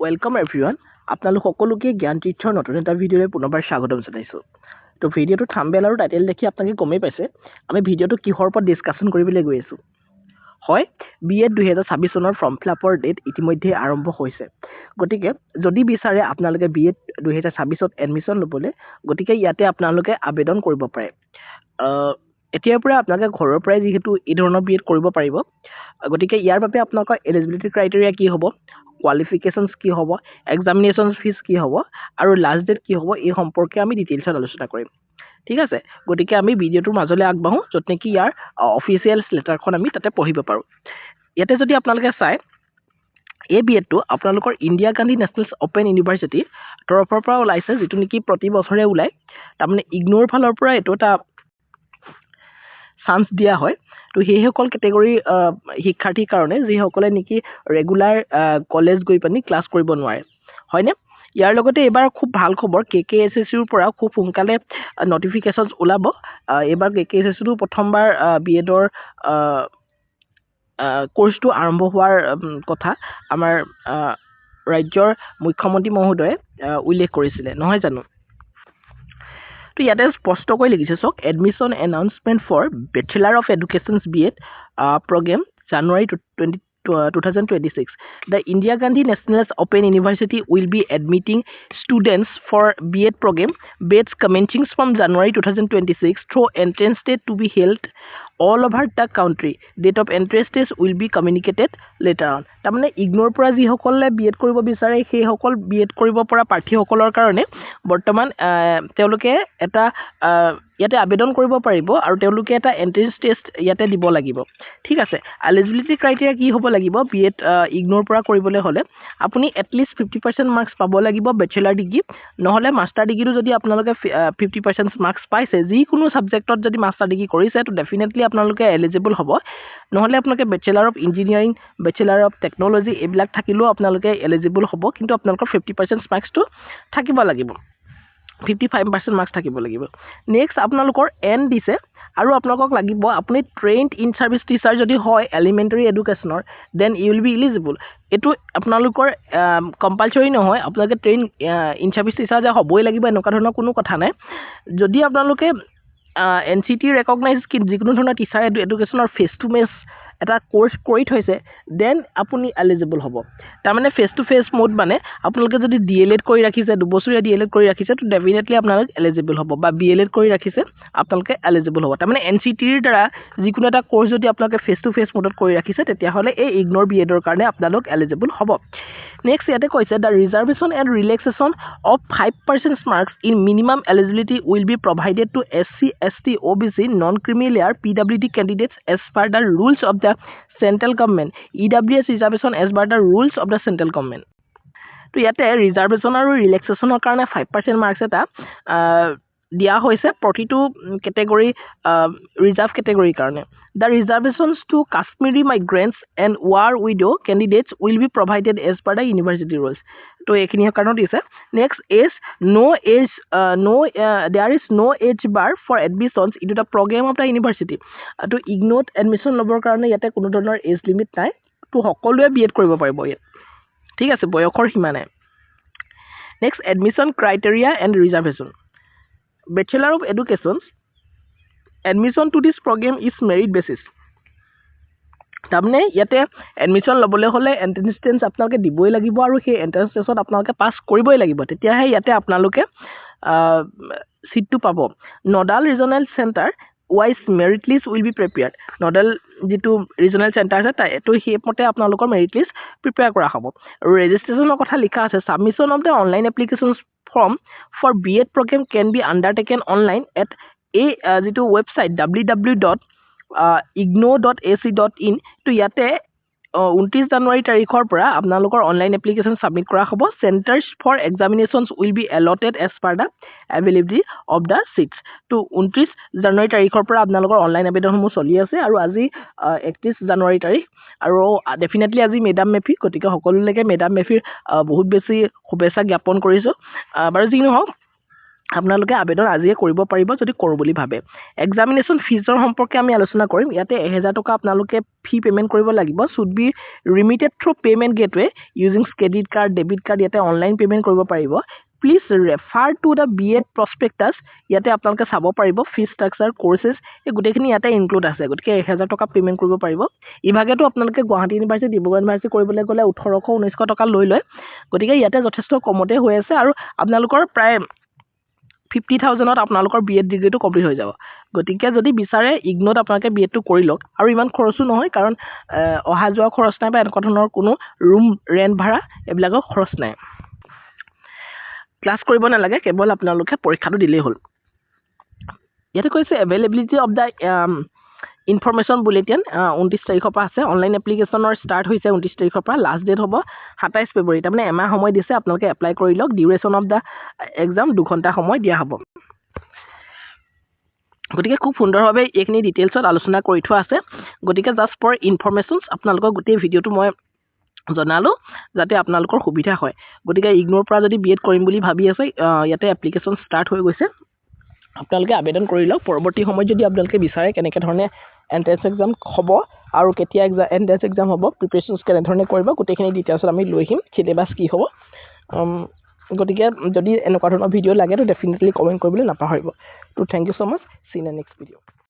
Welcome everyone. আপোনালোক সকলোকে জ্ঞান তীৰ্থৰ নতুন এটা ভিডিঅ'লৈ পুনৰবাৰ স্বাগতম জনাইছোঁ। তো ভিডিঅ'টো থাম্বনেল আৰু টাইটেল দেখি আপোনালোকে গমেই পাইছে আমি ভিডিঅ'টো কিহৰ ওপৰত ডিছকাশ্যন কৰিবলৈ গৈ আছোঁ। হয়, B.Ed 2026 চনৰ ফৰ্ম ফিলাপৰ ডেট ইতিমধ্যে আৰম্ভ হৈছে। গতিকে যদি বিচাৰে আপোনালোকে B.Ed 2026ত এডমিশ্যন ল'বলৈ, গতিকে ইয়াতে আপোনালোকে আবেদন কৰিব পাৰে। এতিয়াৰ পৰা আপোনালোকে ঘৰৰ পৰাই যিহেতু এই ধৰণৰ B.Ed কৰিব পাৰিব, গতিকে ইয়াৰ বাবে আপোনালোকৰ এলিজিবিলিটি ক্ৰাইটেৰিয়া কি হ'ব, কোৱালিফিকেশ্যনছ কি হ'ব, এক্সামিনেশ্যন ফিজ কি হ'ব আৰু লাষ্ট ডেট কি হ'ব, এই সম্পৰ্কে আমি ডিটেইলছত আলোচনা কৰিম। ঠিক আছে, গতিকে আমি ভিডিঅ'টোৰ মাজলৈ আগবাঢ়োঁ য'ত নেকি ইয়াৰ অফিচিয়েল লেটাৰখন আমি তাতে পঢ়িব পাৰোঁ। ইয়াতে যদি আপোনালোকে চায়, এই B.Edটো আপোনালোকৰ ইন্দিৰা গান্ধী নেশ্যনেল অপেন ইউনিভাৰ্চিটিৰ তৰফৰ পৰা ওলাইছে, যিটো নেকি প্ৰতি বছৰে ওলায়। তাৰমানে ইগন'ৰ ফালৰ পৰা এইটো এটা চান্স দিয়া হয়। তো সেইসকল কেটেগৰী শিক্ষাৰ্থীৰ কাৰণে যিসকলে নেকি ৰেগুলাৰ কলেজ গৈ পিনি ক্লাছ কৰিব নোৱাৰে, হয়নে? ইয়াৰ লগতে এইবাৰ খুব ভাল খবৰ, KKSSCৰ পৰা খুব সোনকালে নটিফিকেশ্যনছ ওলাব। এইবাৰ KKSSCটো প্ৰথমবাৰ B.Edৰ কোৰ্চটো আৰম্ভ হোৱাৰ কথা আমাৰ ৰাজ্যৰ মুখ্যমন্ত্ৰী মহোদয়ে উল্লেখ কৰিছিলে, নহয় জানো? তো ইয়াতে স্পষ্টকৈ লিখিছে চাওক, admission announcement for bachelor of educations B.Ed programme January 2026. The Indira Gandhi National Open University will be admitting students for B.Ed program batch commencing from January 2026 through entrance test to be held all over the country. Date of entrance test will be communicated later on. তাৰমানে ignore পৰা যিসকলে B.Ed কৰিব বিচাৰে সেইসকল B.Ed কৰিব পৰা প্ৰাৰ্থীসকলৰ কাৰণে বৰ্তমান তেওঁলোকে এটা ইয়াতে আবেদন কৰিব পাৰিব আৰু তেওঁলোকে এটা এন্ট্ৰেন্স টেষ্ট ইয়াতে দিব লাগিব। ঠিক আছে, এলিজিবিলিটি ক্ৰাইটেৰিয়া কি হ'ব লাগিব? B.Ed ইগন'ৰ পৰা কৰিবলৈ হ'লে আপুনি এটলিষ্ট 50% মাৰ্কছ পাব লাগিব বেচেলাৰ ডিগ্ৰী, নহ'লে মাষ্টাৰ ডিগ্ৰীটো যদি আপোনালোকে 50% মাৰ্কছ পাইছে, যিকোনো ছাবজেক্টত যদি মাষ্টাৰ ডিগ্ৰী কৰিছে, তো ডেফিনেটলি আপোনালোকে এলিজিবল হ'ব। নহ'লে আপোনালোকে bachelor of engineering, bachelor of technology এইবিলাক থাকিলেও আপোনালোকে এলিজিবল হ'ব, কিন্তু আপোনালোকৰ 50% মাৰ্কছটো থাকিব লাগিব, 55% মাৰ্কছ থাকিব লাগিব। নেক্সট আপোনালোকৰ N দিছে আৰু আপোনালোকক লাগিব আপুনি ট্ৰেইনড ইন ছাৰ্ভিচ টিচাৰ যদি হয় এলিমেণ্টাৰী এডুকেশ্যনৰ, then you will be eligible. এইটো আপোনালোকৰ কম্পালচৰি নহয় আপোনালোকে ট্ৰেইন ইন ছাৰ্ভিচ টিচাৰ যে হ'বই লাগিব এনেকুৱা ধৰণৰ কোনো কথা নাই। যদি আপোনালোকে NCT ৰেকগনাইজ যিকোনো ধৰণৰ টিচাৰ এডুকেশ্যনৰ ফেচ টু ফেচ এটা কোৰ্চ কৰি থৈছে, দেন আপুনি এলিজিবল হ'ব। তাৰমানে ফেচ টু ফেচ মোড মানে আপোনালোকে যদি DLED কৰি ৰাখিছে, 2 বছৰীয়া DLED কৰি ৰাখিছে, তো ডেফিনেটলি আপোনালোক এলিজিবল হ'ব, বা BLED কৰি ৰাখিছে আপোনালোকে এলিজিবল হ'ব। তাৰমানে NCTৰ দ্বাৰা যিকোনো এটা কোৰ্চ যদি আপোনালোকে ফেচ টু ফেচ মোডত কৰি ৰাখিছে, তেতিয়াহ'লে এই ইগন'ৰ B.Edৰ কাৰণে আপোনালোক এলিজিবল হ'ব। নেক্সট ইয়াতে কৈছে, the reservation and relaxation of 5% marks in minimum eligibility will be provided to SC, ST, OBC, non creamy layer PWD candidates as per the rules of the central government, EWS reservation as per the rules of the central government. তো ইয়াতে reservation আৰু ৰিলেক্সেশ্যনৰ কাৰণে 5% marks এটা দিয়া হৈছে প্ৰতিটো category reserve কেটেগৰীৰ কাৰণে। The reservations to Kashmiri migrants and war widow candidates will be provided as per the university rules. তো এইখিনি কাৰণত দিছে। Next there is no' age bar for admissions into the programme of the university. তো ইগন'ত admission ল'বৰ কাৰণে ইয়াতে কোনো ধৰণৰ এজ লিমিট নাই, তো সকলোৱে B.Ed কৰিব পাৰিব ইয়াত। ঠিক আছে, বয়সৰ সীমা নাই। Next admission criteria and reservation. Bachelor of education admission to this programme is merit basis. তাৰমানে ইয়াতে এডমিশ্যন ল'বলৈ হ'লে এণ্ট্ৰেন্স টেষ্ট আপোনালোকে দিবই লাগিব আৰু সেই এণ্ট্ৰেন্স টেষ্টত আপোনালোকে পাছ কৰিবই লাগিব, তেতিয়াহে ইয়াতে আপোনালোকে ছিটটো পাব। Nodal regional centre wise merit list will be prepared. Nodal যিটো ৰিজনেল চেণ্টাৰ আছে তো সেইমতে আপোনালোকৰ মেৰিট লিষ্ট প্ৰিপেয়াৰ কৰা হ'ব। আৰু ৰেজিষ্ট্ৰেশ্যনৰ কথা লিখা আছে, submission of the online application form for B.Ed programme can be undertaken online at এই যিটো ৱেবছাইট www.igno.ac.in। তো ইয়াতে 29 জানুৱাৰী তাৰিখৰ পৰা আপোনালোকৰ অনলাইন এপ্লিকেশ্যন ছাবমিট কৰা হ'ব। Centres for examinations will be allotted as per the availability of the seats. তো 29 জানুৱাৰী তাৰিখৰ পৰা আপোনালোকৰ অনলাইন আবেদনসমূহ চলি আছে আৰু আজি 31 জানুৱাৰী তাৰিখ, আৰু ডেফিনেটলি আজি মেডাম মেফি, গতিকে সকলোলৈকে মেডাম মেফিৰ বহুত বেছি শুভেচ্ছা জ্ঞাপন কৰিছোঁ। বাৰু যি নহওক, আপোনালোকে আবেদন আজিয়ে কৰিব পাৰিব যদি কৰোঁ বুলি ভাবে এক্সামিনেশ্যন ফিজৰ সম্পৰ্কে আমি আলোচনা কৰিম ইয়াতে 1000 টকা আপোনালোকে ফি পে'মেণ্ট কৰিব লাগিব should be remitted through payment gateway using credit card debit card ইয়াতে অনলাইন পে'মেণ্ট কৰিব পাৰিব please refer to the B.Ed prospectus ইয়াতে আপোনালোকে চাব পাৰিব ফিজ ষ্ট্ৰাকচাৰ কোৰ্চেছ এই গোটেইখিনি ইয়াতে ইনক্লুড আছে গতিকে 1000 টকা পে'মেণ্ট কৰিব পাৰিব ইভাগেতো আপোনালোকে গুৱাহাটী ইউনিভাৰ্চিটি ডিব্ৰুগড় ইউনিভাৰ্চিটি কৰিবলৈ গ'লে 1800-1900 টকা লৈ লয় গতিকে ইয়াতে যথেষ্ট কমতে হৈ আছে আৰু আপোনালোকৰ প্ৰায় 50,000ত আপোনালোকৰ B.Ed ডিগ্ৰীটো কমপ্লিট হৈ যাব গতিকে যদি বিচাৰে ইগনোত আপোনালোকে B.Edটো কৰি লওক আৰু ইমান খৰচো নহয় কাৰণ অহা যোৱা খৰচ নাই বা এনেকুৱা ধৰণৰ কোনো ৰুম ৰেণ্ট ভাড়া এইবিলাকৰ খৰচ নাই ক্লাছ কৰিব নালাগে কেৱল আপোনালোকে পৰীক্ষাটো দিলেই হ'ল ইয়াতে কৈছে availability of the information bulletin 29 তাৰিখৰ পৰা আছে অনলাইন এপ্লিকেশ্যনৰ ষ্টাৰ্ট হৈছে 29 তাৰিখৰ পৰা লাষ্ট ডেট হ'ব 27 ফেব্ৰুৱাৰী তাৰমানে এমাহ সময় দিছে আপোনালোকে এপ্লাই কৰি লওক ডিউৰেশ্যন অফ দ্য এক্সাম 2 ঘণ্টা সময় দিয়া হ'ব গতিকে খুব সুন্দৰভাৱে এইখিনি ডিটেইলছত আলোচনা কৰি থোৱা আছে গতিকে জাষ্ট ফৰ ইনফৰমেশ্যনছ আপোনালোকৰ গোটেই ভিডিঅ'টো মই জনালোঁ যাতে আপোনালোকৰ সুবিধা হয় গতিকে ইগনোৰ পৰা যদি B.Ed কৰিম বুলি ভাবি আছে ইয়াতে এপ্লিকেশ্যন ষ্টাৰ্ট হৈ গৈছে আপোনালোকে আবেদন কৰি লওক পৰৱৰ্তী সময়ত যদি আপোনালোকে বিচাৰে কেনেকৈ ধৰণে এণ্ট্ৰেন্স এক্সাম হ'ব আৰু কেতিয়া এণ্ট্ৰেন্স এক্সাম হ'ব প্ৰিপেৰেশ্যনছ কেনেধৰণে কৰিব গোটেইখিনি ডিটেইলছত আমি লৈ আহিম চিলেবাছ কি হ'ব গতিকে যদি এনেকুৱা ধৰণৰ ভিডিঅ' লাগে তো ডেফিনেটলি কমেণ্ট কৰিবলৈ নাপাহৰিব তো thank you so' much see in the next video'